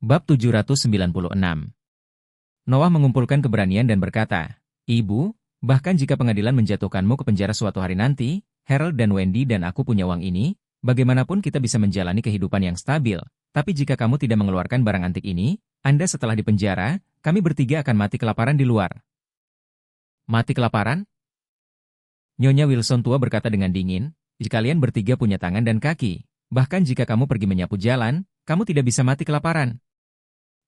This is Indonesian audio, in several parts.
Bab 796. Noah mengumpulkan keberanian dan berkata, "Ibu, bahkan jika pengadilan menjatuhkanmu ke penjara suatu hari nanti, Harold dan Wendy dan aku punya uang ini, bagaimanapun kita bisa menjalani kehidupan yang stabil. Tapi jika kamu tidak mengeluarkan barang antik ini, Anda setelah dipenjara, kami bertiga akan mati kelaparan di luar." "Mati kelaparan?" Nyonya Wilson tua berkata dengan dingin, "Jika kalian bertiga punya tangan dan kaki, bahkan jika kamu pergi menyapu jalan, kamu tidak bisa mati kelaparan.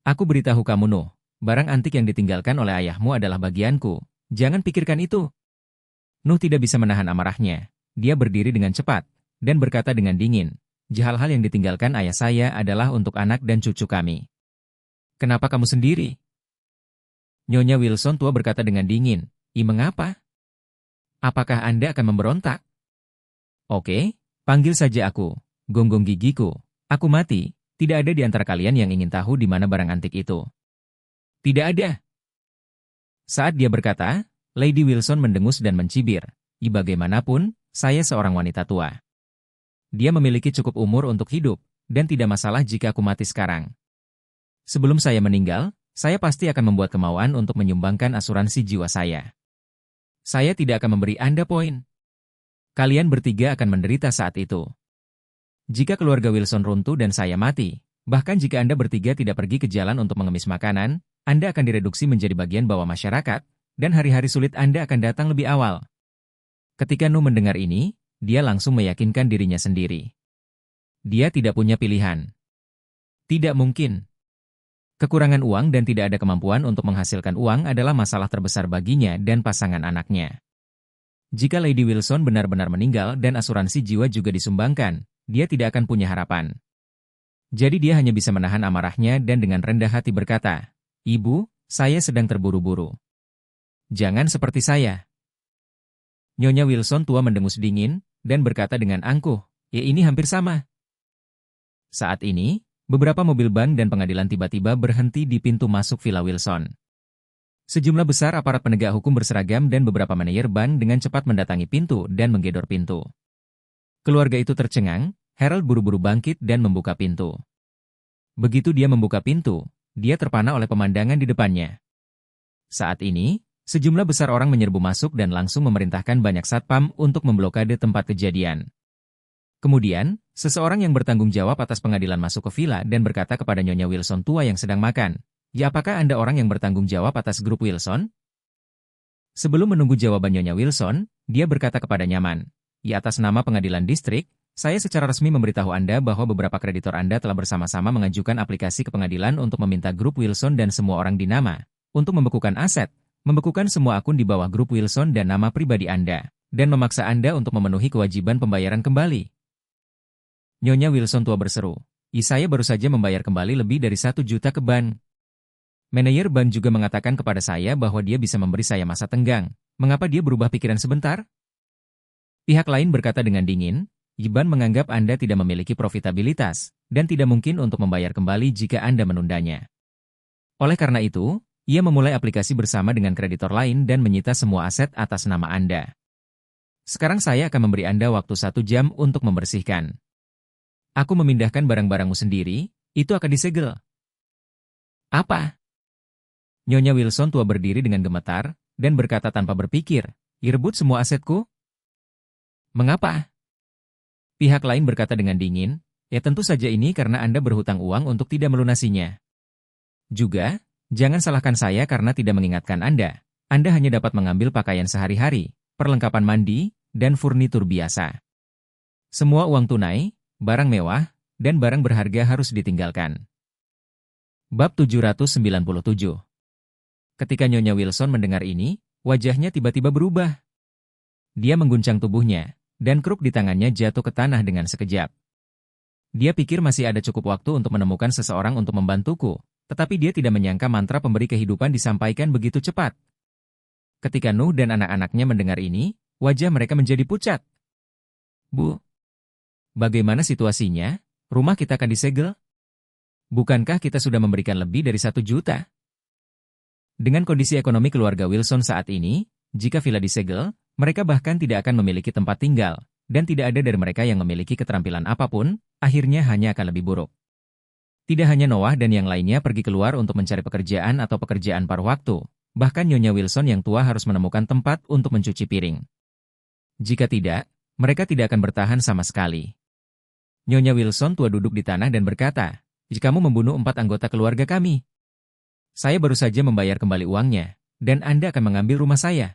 Aku beritahu kamu, Nuh, barang antik yang ditinggalkan oleh ayahmu adalah bagianku. Jangan pikirkan itu." Nuh tidak bisa menahan amarahnya. Dia berdiri dengan cepat dan berkata dengan dingin, "Hal-hal yang ditinggalkan ayah saya adalah untuk anak dan cucu kami. Kenapa kamu sendiri?" Nyonya Wilson tua berkata dengan dingin, Mengapa? Apakah Anda akan memberontak?" "Oke, panggil saja aku, gonggong gigiku. Aku mati. Tidak ada di antara kalian yang ingin tahu di mana barang antik itu." "Tidak ada." Saat dia berkata, Lady Wilson mendengus dan mencibir. Bagaimanapun, saya seorang wanita tua. Dia memiliki cukup umur untuk hidup, dan tidak masalah jika aku mati sekarang. Sebelum saya meninggal, saya pasti akan membuat kemauan untuk menyumbangkan asuransi jiwa saya. Saya tidak akan memberi Anda poin. Kalian bertiga akan menderita saat itu. Jika keluarga Wilson runtuh dan saya mati, bahkan jika Anda bertiga tidak pergi ke jalan untuk mengemis makanan, Anda akan direduksi menjadi bagian bawah masyarakat, dan hari-hari sulit Anda akan datang lebih awal. Ketika Nuh mendengar ini, dia langsung meyakinkan dirinya sendiri. Dia tidak punya pilihan. Tidak mungkin. Kekurangan uang dan tidak ada kemampuan untuk menghasilkan uang adalah masalah terbesar baginya dan pasangan anaknya. Jika Lady Wilson benar-benar meninggal dan asuransi jiwa juga disumbangkan, dia tidak akan punya harapan. Jadi dia hanya bisa menahan amarahnya dan dengan rendah hati berkata, "Ibu, saya sedang terburu-buru. Jangan seperti saya." Nyonya Wilson tua mendengus dingin dan berkata dengan angkuh, Ini hampir sama." Saat ini, beberapa mobil bank dan pengadilan tiba-tiba berhenti di pintu masuk Villa Wilson. Sejumlah besar aparat penegak hukum berseragam dan beberapa manajer bank dengan cepat mendatangi pintu dan menggedor pintu. Keluarga itu tercengang, Harold buru-buru bangkit dan membuka pintu. Begitu dia membuka pintu, dia terpana oleh pemandangan di depannya. Saat ini, sejumlah besar orang menyerbu masuk dan langsung memerintahkan banyak satpam untuk memblokade tempat kejadian. Kemudian, seseorang yang bertanggung jawab atas pengadilan masuk ke villa dan berkata kepada Nyonya Wilson tua yang sedang makan, apakah Anda orang yang bertanggung jawab atas grup Wilson?" Sebelum menunggu jawaban Nyonya Wilson, dia berkata kepada Nyaman, Atas nama pengadilan distrik, saya secara resmi memberitahu Anda bahwa beberapa kreditor Anda telah bersama-sama mengajukan aplikasi ke pengadilan untuk meminta grup Wilson dan semua orang di nama, untuk membekukan aset, membekukan semua akun di bawah grup Wilson dan nama pribadi Anda, dan memaksa Anda untuk memenuhi kewajiban pembayaran kembali. Nyonya Wilson tua berseru, Saya baru saja membayar kembali lebih dari 1 juta ke bank. Manajer bank juga mengatakan kepada saya bahwa dia bisa memberi saya masa tenggang. Mengapa dia berubah pikiran sebentar? Pihak lain berkata dengan dingin, Bank menganggap Anda tidak memiliki profitabilitas, dan tidak mungkin untuk membayar kembali jika Anda menundanya. Oleh karena itu, ia memulai aplikasi bersama dengan kreditor lain dan menyita semua aset atas nama Anda. Sekarang saya akan memberi Anda waktu 1 jam untuk membersihkan. Aku memindahkan barang-barangmu sendiri, itu akan disegel." "Apa?" Nyonya Wilson tua berdiri dengan gemetar, dan berkata tanpa berpikir, "Rebut semua asetku?" "Mengapa?" Pihak lain berkata dengan dingin, tentu saja ini karena Anda berhutang uang untuk tidak melunasinya. Juga, jangan salahkan saya karena tidak mengingatkan Anda. Anda hanya dapat mengambil pakaian sehari-hari, perlengkapan mandi, dan furnitur biasa. Semua uang tunai, barang mewah, dan barang berharga harus ditinggalkan." Bab 797. Ketika Nyonya Wilson mendengar ini, wajahnya tiba-tiba berubah. Dia mengguncang tubuhnya, dan kruk di tangannya jatuh ke tanah dengan sekejap. Dia pikir masih ada cukup waktu untuk menemukan seseorang untuk membantuku, tetapi dia tidak menyangka mantra pemberi kehidupan disampaikan begitu cepat. Ketika Nuh dan anak-anaknya mendengar ini, wajah mereka menjadi pucat. "Bu, bagaimana situasinya? Rumah kita akan disegel? Bukankah kita sudah memberikan lebih dari 1 juta? Dengan kondisi ekonomi keluarga Wilson saat ini, jika villa disegel, mereka bahkan tidak akan memiliki tempat tinggal, dan tidak ada dari mereka yang memiliki keterampilan apapun, akhirnya hanya akan lebih buruk." Tidak hanya Noah dan yang lainnya pergi keluar untuk mencari pekerjaan atau pekerjaan paruh waktu, bahkan Nyonya Wilson yang tua harus menemukan tempat untuk mencuci piring. Jika tidak, mereka tidak akan bertahan sama sekali. Nyonya Wilson tua duduk di tanah dan berkata, "Jika kamu membunuh 4 anggota keluarga kami, saya baru saja membayar kembali uangnya, dan Anda akan mengambil rumah saya."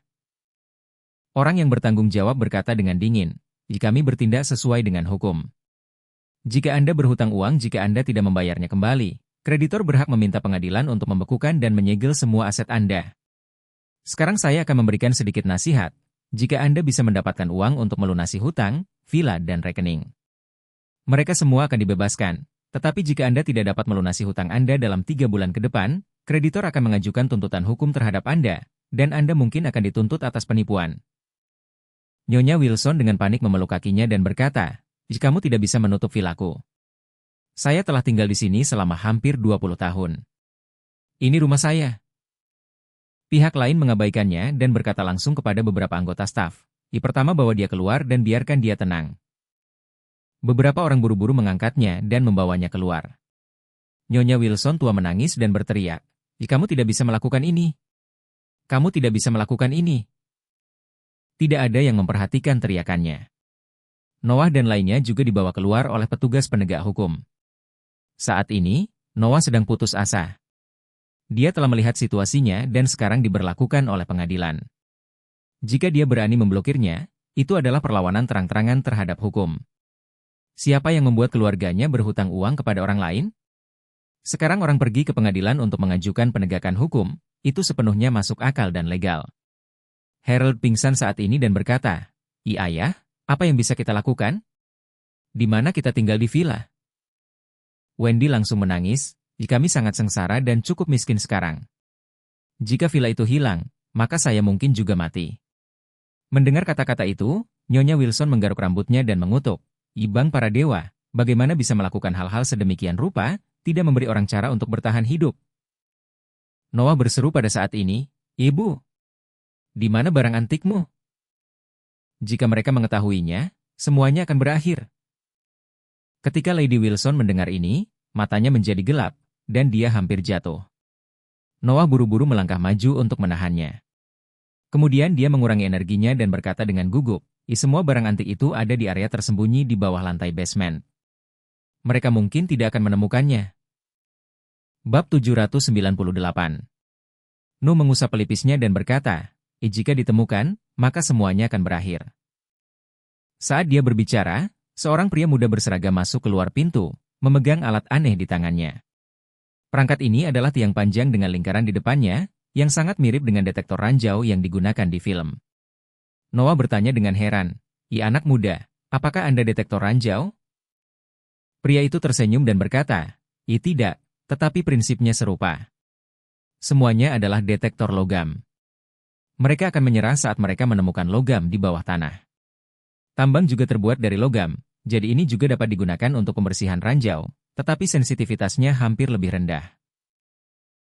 Orang yang bertanggung jawab berkata dengan dingin, "Jika kami bertindak sesuai dengan hukum. Jika Anda berhutang uang jika Anda tidak membayarnya kembali, kreditor berhak meminta pengadilan untuk membekukan dan menyegel semua aset Anda. Sekarang saya akan memberikan sedikit nasihat. Jika Anda bisa mendapatkan uang untuk melunasi hutang, villa dan rekening, mereka semua akan dibebaskan. Tetapi jika Anda tidak dapat melunasi hutang Anda dalam 3 bulan ke depan, kreditor akan mengajukan tuntutan hukum terhadap Anda, dan Anda mungkin akan dituntut atas penipuan." Nyonya Wilson dengan panik memeluk kakinya dan berkata, "Jika kamu tidak bisa menutup vilaku. Saya telah tinggal di sini selama hampir 20 tahun. Ini rumah saya." Pihak lain mengabaikannya dan berkata langsung kepada beberapa anggota staf, Pertama bawa dia keluar dan biarkan dia tenang." Beberapa orang buru-buru mengangkatnya dan membawanya keluar. Nyonya Wilson tua menangis dan berteriak, Kamu tidak bisa melakukan ini. Kamu tidak bisa melakukan ini." Tidak ada yang memperhatikan teriakannya. Noah dan lainnya juga dibawa keluar oleh petugas penegak hukum. Saat ini, Noah sedang putus asa. Dia telah melihat situasinya dan sekarang diberlakukan oleh pengadilan. Jika dia berani memblokirnya, itu adalah perlawanan terang-terangan terhadap hukum. Siapa yang membuat keluarganya berhutang uang kepada orang lain? Sekarang orang pergi ke pengadilan untuk mengajukan penegakan hukum, itu sepenuhnya masuk akal dan legal. Harold pingsan saat ini dan berkata, Ayah, apa yang bisa kita lakukan? Di mana kita tinggal di villa?" Wendy langsung menangis, "Kami sangat sengsara dan cukup miskin sekarang. Jika villa itu hilang, maka saya mungkin juga mati." Mendengar kata-kata itu, Nyonya Wilson menggaruk rambutnya dan mengutuk, "Ibang para dewa, bagaimana bisa melakukan hal-hal sedemikian rupa, tidak memberi orang cara untuk bertahan hidup?" Noah berseru pada saat ini, "Ibu, di mana barang antikmu? Jika mereka mengetahuinya, semuanya akan berakhir." Ketika Lady Wilson mendengar ini, matanya menjadi gelap, dan dia hampir jatuh. Noah buru-buru melangkah maju untuk menahannya. Kemudian dia mengurangi energinya dan berkata dengan gugup, Semua barang antik itu ada di area tersembunyi di bawah lantai basement. Mereka mungkin tidak akan menemukannya." Bab 798. Nuh mengusap pelipisnya dan berkata, Jika ditemukan, maka semuanya akan berakhir." Saat dia berbicara, seorang pria muda berseragam masuk keluar pintu, memegang alat aneh di tangannya. Perangkat ini adalah tiang panjang dengan lingkaran di depannya, yang sangat mirip dengan detektor ranjau yang digunakan di film. Noah bertanya dengan heran, anak muda, apakah Anda detektor ranjau?" Pria itu tersenyum dan berkata, Tidak, tetapi prinsipnya serupa. Semuanya adalah detektor logam. Mereka akan menyerah saat mereka menemukan logam di bawah tanah. Tambang juga terbuat dari logam, jadi ini juga dapat digunakan untuk pembersihan ranjau, tetapi sensitivitasnya hampir lebih rendah.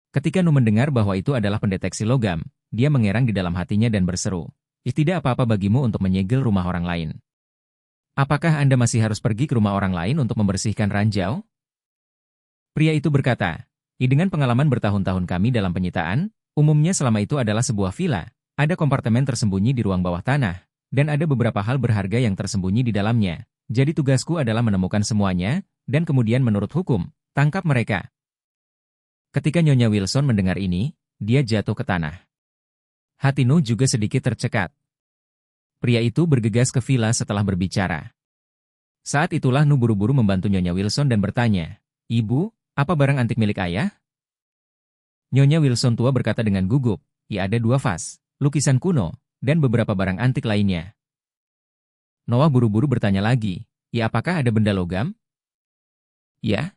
Ketika Nuh mendengar bahwa itu adalah pendeteksi logam, dia mengerang di dalam hatinya dan berseru, "Tidak apa-apa bagimu untuk menyegel rumah orang lain. Apakah Anda masih harus pergi ke rumah orang lain untuk membersihkan ranjau?" Pria itu berkata, Dengan pengalaman bertahun-tahun kami dalam penyitaan, umumnya selama itu adalah sebuah villa, ada kompartemen tersembunyi di ruang bawah tanah, dan ada beberapa hal berharga yang tersembunyi di dalamnya. Jadi tugasku adalah menemukan semuanya, dan kemudian menurut hukum, tangkap mereka." Ketika Nyonya Wilson mendengar ini, dia jatuh ke tanah. Hati Nuh juga sedikit tercekat. Pria itu bergegas ke villa setelah berbicara. Saat itulah Nuh buru-buru membantu Nyonya Wilson dan bertanya, "Ibu, apa barang antik milik ayah?" Nyonya Wilson tua berkata dengan gugup, ada 2 vas, lukisan kuno, dan beberapa barang antik lainnya." Noah buru-buru bertanya lagi, apakah ada benda logam?" "Ya."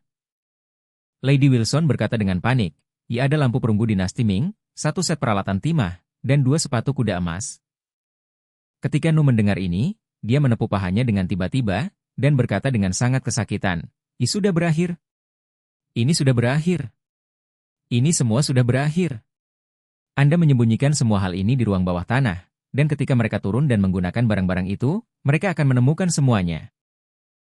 Lady Wilson berkata dengan panik, ada lampu perunggu dinasti Ming, 1 set peralatan timah, dan 2 sepatu kuda emas." Ketika Nuh mendengar ini, dia menepuk pahanya dengan tiba-tiba, dan berkata dengan sangat kesakitan, Sudah berakhir. Ini sudah berakhir. Ini semua sudah berakhir. Anda menyembunyikan semua hal ini di ruang bawah tanah, dan ketika mereka turun dan menggunakan barang-barang itu, mereka akan menemukan semuanya."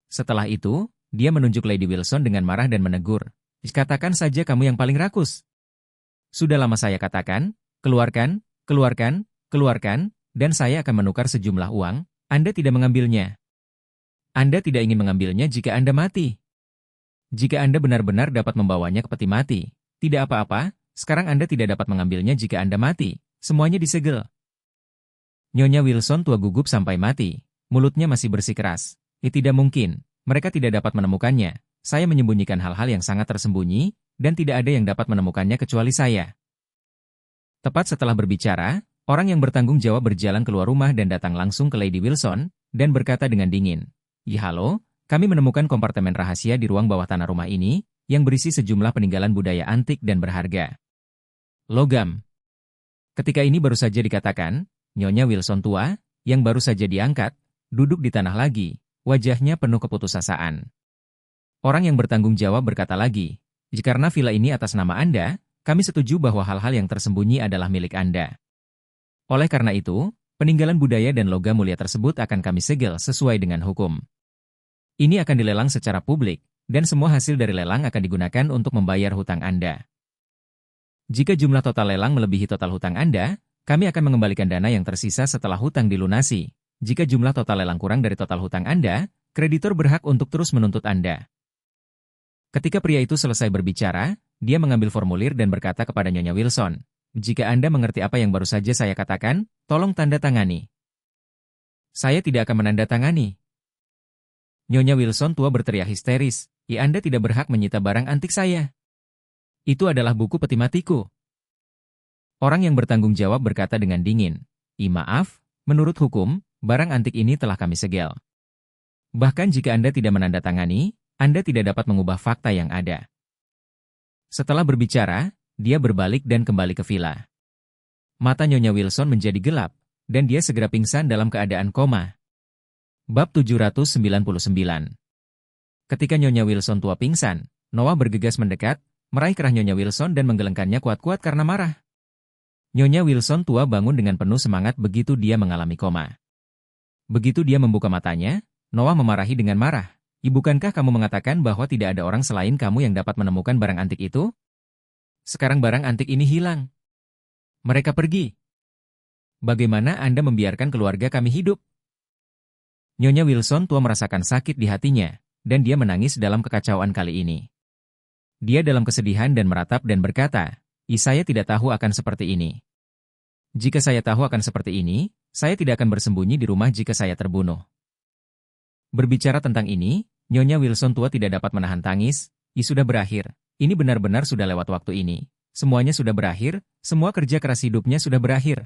Setelah itu, dia menunjuk Lady Wilson dengan marah dan menegur, Katakan saja kamu yang paling rakus. Sudah lama saya katakan, keluarkan, keluarkan, keluarkan, dan saya akan menukar sejumlah uang, Anda tidak mengambilnya. Anda tidak ingin mengambilnya jika Anda mati. Jika Anda benar-benar dapat membawanya ke peti mati, tidak apa-apa, sekarang Anda tidak dapat mengambilnya jika Anda mati, semuanya disegel. Nyonya Wilson tua gugup sampai mati, mulutnya masih bersikeras. Tidak mungkin, mereka tidak dapat menemukannya. Saya menyembunyikan hal-hal yang sangat tersembunyi, dan tidak ada yang dapat menemukannya kecuali saya. Tepat setelah berbicara, orang yang bertanggung jawab berjalan keluar rumah dan datang langsung ke Lady Wilson, dan berkata dengan dingin, "Ya halo, kami menemukan kompartemen rahasia di ruang bawah tanah rumah ini, yang berisi sejumlah peninggalan budaya antik dan berharga. Logam." Ketika ini baru saja dikatakan, Nyonya Wilson tua, yang baru saja diangkat, duduk di tanah lagi, wajahnya penuh keputusasaan. Orang yang bertanggung jawab berkata lagi, "Karena villa ini atas nama Anda, kami setuju bahwa hal-hal yang tersembunyi adalah milik Anda. Oleh karena itu, peninggalan budaya dan logam mulia tersebut akan kami segel sesuai dengan hukum. Ini akan dilelang secara publik, dan semua hasil dari lelang akan digunakan untuk membayar hutang Anda. Jika jumlah total lelang melebihi total hutang Anda, kami akan mengembalikan dana yang tersisa setelah hutang dilunasi. Jika jumlah total lelang kurang dari total hutang Anda, kreditur berhak untuk terus menuntut Anda." Ketika pria itu selesai berbicara, dia mengambil formulir dan berkata kepada Nyonya Wilson, "Jika Anda mengerti apa yang baru saja saya katakan, tolong tanda tangani." "Saya tidak akan menandatangani." Nyonya Wilson tua berteriak histeris, Anda tidak berhak menyita barang antik saya. Itu adalah buku peti matiku." Orang yang bertanggung jawab berkata dengan dingin, Maaf, menurut hukum, barang antik ini telah kami segel. Bahkan jika Anda tidak menandatangani, Anda tidak dapat mengubah fakta yang ada." Setelah berbicara, dia berbalik dan kembali ke villa. Mata Nyonya Wilson menjadi gelap, dan dia segera pingsan dalam keadaan koma. Bab 799. Ketika Nyonya Wilson tua pingsan, Noah bergegas mendekat, meraih kerah Nyonya Wilson dan menggelengkannya kuat-kuat karena marah. Nyonya Wilson tua bangun dengan penuh semangat begitu dia mengalami koma. Begitu dia membuka matanya, Noah memarahi dengan marah. "Bukankah kamu mengatakan bahwa tidak ada orang selain kamu yang dapat menemukan barang antik itu? Sekarang barang antik ini hilang. Mereka pergi. Bagaimana Anda membiarkan keluarga kami hidup?" Nyonya Wilson tua merasakan sakit di hatinya, dan dia menangis dalam kekacauan kali ini. Dia dalam kesedihan dan meratap dan berkata, Saya tidak tahu akan seperti ini. Jika saya tahu akan seperti ini, saya tidak akan bersembunyi di rumah jika saya terbunuh." Berbicara tentang ini, Nyonya Wilson tua tidak dapat menahan tangis. Sudah berakhir. Ini benar-benar sudah lewat waktu ini. Semuanya sudah berakhir, semua kerja keras hidupnya sudah berakhir.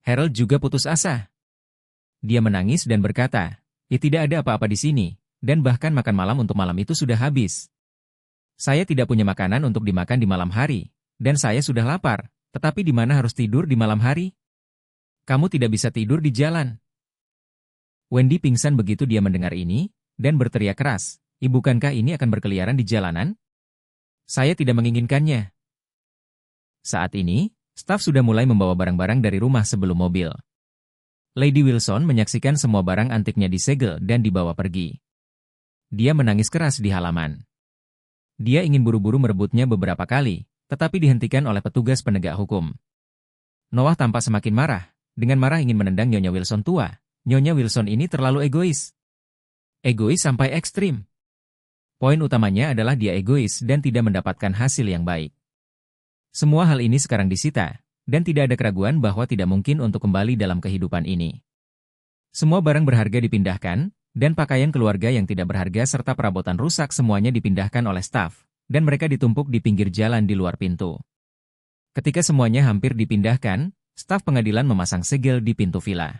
Harold juga putus asa. Dia menangis dan berkata, tidak ada apa-apa di sini, dan bahkan makan malam untuk malam itu sudah habis. Saya tidak punya makanan untuk dimakan di malam hari, dan saya sudah lapar, tetapi di mana harus tidur di malam hari? Kamu tidak bisa tidur di jalan. Wendy pingsan begitu dia mendengar ini, dan berteriak keras, bukankah ini akan berkeliaran di jalanan? Saya tidak menginginkannya. Saat ini, staf sudah mulai membawa barang-barang dari rumah sebelum mobil. Lady Wilson menyaksikan semua barang antiknya disegel dan dibawa pergi. Dia menangis keras di halaman. Dia ingin buru-buru merebutnya beberapa kali, tetapi dihentikan oleh petugas penegak hukum. Noah tampak semakin marah, dengan marah ingin menendang Nyonya Wilson tua. Nyonya Wilson ini terlalu egois. Egois sampai ekstrim. Poin utamanya adalah dia egois dan tidak mendapatkan hasil yang baik. Semua hal ini sekarang disita, dan tidak ada keraguan bahwa tidak mungkin untuk kembali dalam kehidupan ini. Semua barang berharga dipindahkan, dan pakaian keluarga yang tidak berharga serta perabotan rusak semuanya dipindahkan oleh staf, dan mereka ditumpuk di pinggir jalan di luar pintu. Ketika semuanya hampir dipindahkan, staf pengadilan memasang segel di pintu villa.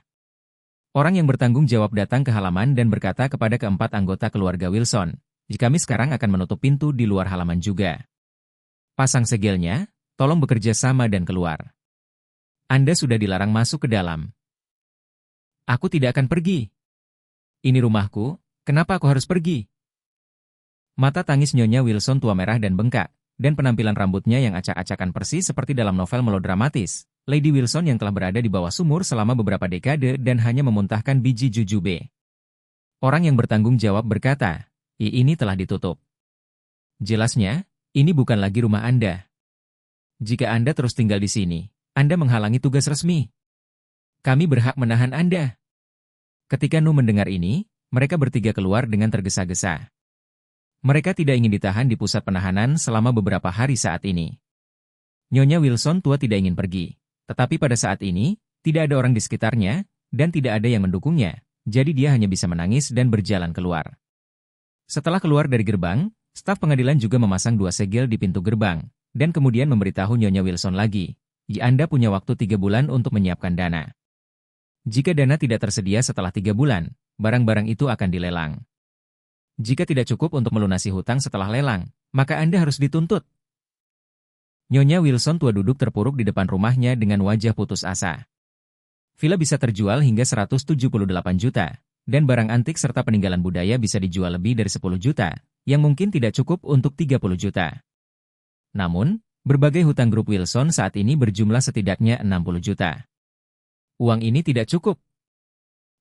Orang yang bertanggung jawab datang ke halaman dan berkata kepada keempat anggota keluarga Wilson, kami sekarang akan menutup pintu di luar halaman juga. Pasang segelnya, tolong bekerja sama dan keluar. Anda sudah dilarang masuk ke dalam. Aku tidak akan pergi. Ini rumahku, kenapa aku harus pergi? Mata tangis Nyonya Wilson tua merah dan bengkak, dan penampilan rambutnya yang acak-acakan persis seperti dalam novel melodramatis. Lady Wilson yang telah berada di bawah sumur selama beberapa dekade dan hanya memuntahkan biji jujube. Orang yang bertanggung jawab berkata, ini telah ditutup. Jelasnya, ini bukan lagi rumah Anda. Jika Anda terus tinggal di sini, Anda menghalangi tugas resmi. Kami berhak menahan Anda. Ketika Nu mendengar ini, mereka bertiga keluar dengan tergesa-gesa. Mereka tidak ingin ditahan di pusat penahanan selama beberapa hari saat ini. Nyonya Wilson tua tidak ingin pergi, tetapi pada saat ini, tidak ada orang di sekitarnya, dan tidak ada yang mendukungnya, jadi dia hanya bisa menangis dan berjalan keluar. Setelah keluar dari gerbang, staf pengadilan juga memasang 2 segel di pintu gerbang, dan kemudian memberitahu Nyonya Wilson lagi, Anda punya waktu 3 bulan untuk menyiapkan dana. Jika dana tidak tersedia setelah 3 bulan, barang-barang itu akan dilelang. Jika tidak cukup untuk melunasi hutang setelah lelang, maka Anda harus dituntut. Nyonya Wilson tua duduk terpuruk di depan rumahnya dengan wajah putus asa. Villa bisa terjual hingga 178 juta, dan barang antik serta peninggalan budaya bisa dijual lebih dari 10 juta, yang mungkin tidak cukup untuk 30 juta. Namun, berbagai hutang grup Wilson saat ini berjumlah setidaknya 60 juta. Uang ini tidak cukup.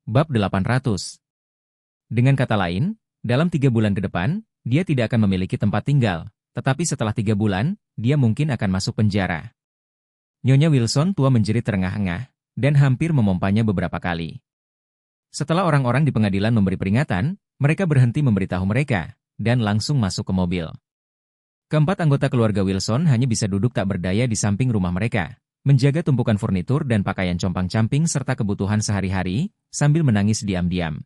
Bab 800. Dengan kata lain, dalam 3 bulan ke depan, dia tidak akan memiliki tempat tinggal, tetapi setelah 3 bulan, dia mungkin akan masuk penjara. Nyonya Wilson tua menjerit terengah-engah, dan hampir memompanya beberapa kali. Setelah orang-orang di pengadilan memberi peringatan, mereka berhenti memberitahu mereka, dan langsung masuk ke mobil. Keempat anggota keluarga Wilson hanya bisa duduk tak berdaya di samping rumah mereka, menjaga tumpukan furnitur dan pakaian compang-camping serta kebutuhan sehari-hari, sambil menangis diam-diam.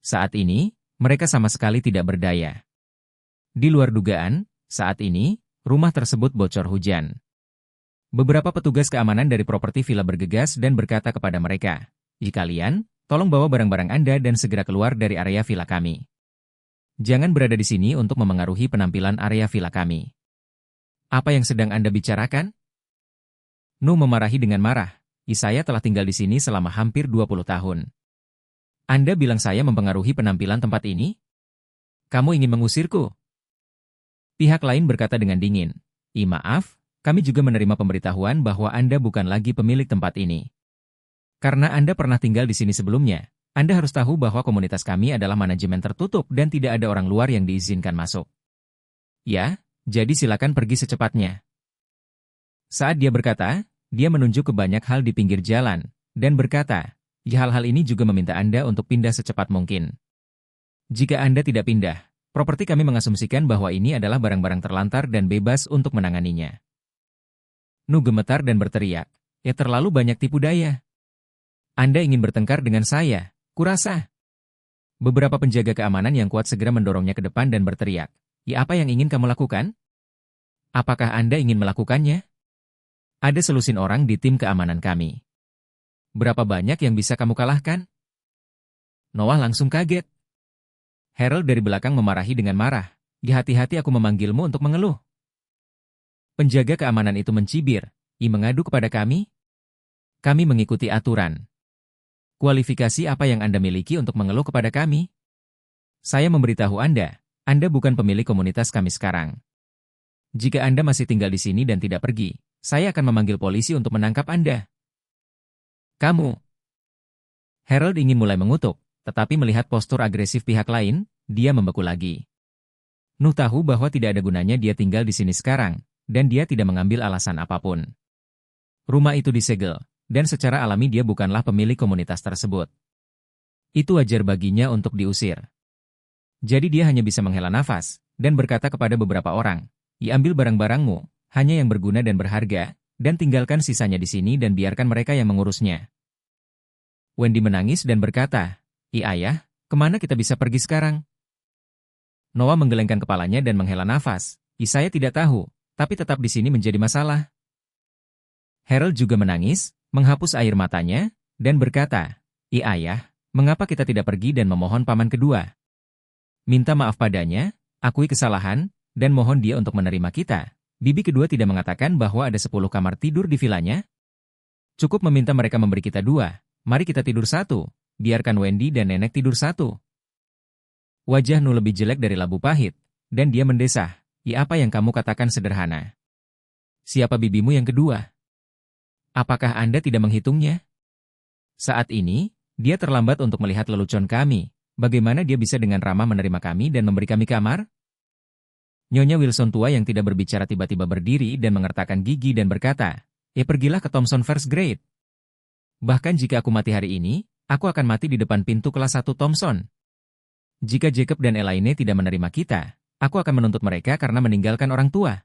Saat ini, mereka sama sekali tidak berdaya. Di luar dugaan, saat ini, rumah tersebut bocor hujan. Beberapa petugas keamanan dari properti villa bergegas dan berkata kepada mereka, kalian, tolong bawa barang-barang Anda dan segera keluar dari area villa kami. Jangan berada di sini untuk memengaruhi penampilan area villa kami. Apa yang sedang Anda bicarakan? Nu memarahi dengan marah, saya telah tinggal di sini selama hampir 20 tahun. Anda bilang saya mempengaruhi penampilan tempat ini? Kamu ingin mengusirku? Pihak lain berkata dengan dingin, maaf, kami juga menerima pemberitahuan bahwa Anda bukan lagi pemilik tempat ini. Karena Anda pernah tinggal di sini sebelumnya, Anda harus tahu bahwa komunitas kami adalah manajemen tertutup dan tidak ada orang luar yang diizinkan masuk. Ya, jadi silakan pergi secepatnya. Saat dia berkata, dia menunjuk ke banyak hal di pinggir jalan, dan berkata, hal-hal ini juga meminta Anda untuk pindah secepat mungkin. Jika Anda tidak pindah, properti kami mengasumsikan bahwa ini adalah barang-barang terlantar dan bebas untuk menanganinya. Nu gemetar dan berteriak, terlalu banyak tipu daya. Anda ingin bertengkar dengan saya, kurasa. Beberapa penjaga keamanan yang kuat segera mendorongnya ke depan dan berteriak, apa yang ingin kamu lakukan? Apakah Anda ingin melakukannya? Ada selusin orang di tim keamanan kami. Berapa banyak yang bisa kamu kalahkan? Noah langsung kaget. Harold dari belakang memarahi dengan marah, hati-hati aku memanggilmu untuk mengeluh. Penjaga keamanan itu mencibir, mengadu kepada kami? Kami mengikuti aturan. Kualifikasi apa yang Anda miliki untuk mengeluh kepada kami? Saya memberitahu Anda bukan pemilik komunitas kami sekarang. Jika Anda masih tinggal di sini dan tidak pergi, saya akan memanggil polisi untuk menangkap Anda. Kamu. Harold ingin mulai mengutuk, tetapi melihat postur agresif pihak lain, dia membeku lagi. Nu tahu bahwa tidak ada gunanya dia tinggal di sini sekarang, dan dia tidak mengambil alasan apapun. Rumah itu disegel, dan secara alami dia bukanlah pemilik komunitas tersebut. Itu wajar baginya untuk diusir. Jadi dia hanya bisa menghela nafas, dan berkata kepada beberapa orang, ambil barang-barangmu, hanya yang berguna dan berharga, dan tinggalkan sisanya di sini dan biarkan mereka yang mengurusnya. Wendy menangis dan berkata, ayah, kemana kita bisa pergi sekarang? Noah menggelengkan kepalanya dan menghela nafas, saya tidak tahu, tapi tetap di sini menjadi masalah. Harold juga menangis, menghapus air matanya, dan berkata, ayah, mengapa kita tidak pergi dan memohon paman kedua? Minta maaf padanya, akui kesalahan, dan mohon dia untuk menerima kita. Bibi kedua tidak mengatakan bahwa ada 10 kamar tidur di vilanya? Cukup meminta mereka memberi kita 2, mari kita tidur 1, biarkan Wendy dan nenek tidur 1. Wajah Nu lebih jelek dari labu pahit, dan dia mendesah, apa yang kamu katakan sederhana? Siapa bibimu yang kedua? Apakah Anda tidak menghitungnya? Saat ini, dia terlambat untuk melihat lelucon kami. Bagaimana dia bisa dengan ramah menerima kami dan memberi kami kamar? Nyonya Wilson tua yang tidak berbicara tiba-tiba berdiri dan mengertakkan gigi dan berkata, pergilah ke Thomson First Grade. Bahkan jika aku mati hari ini, aku akan mati di depan pintu kelas 1 Thomson. Jika Jacob dan Elaine tidak menerima kita, aku akan menuntut mereka karena meninggalkan orang tua.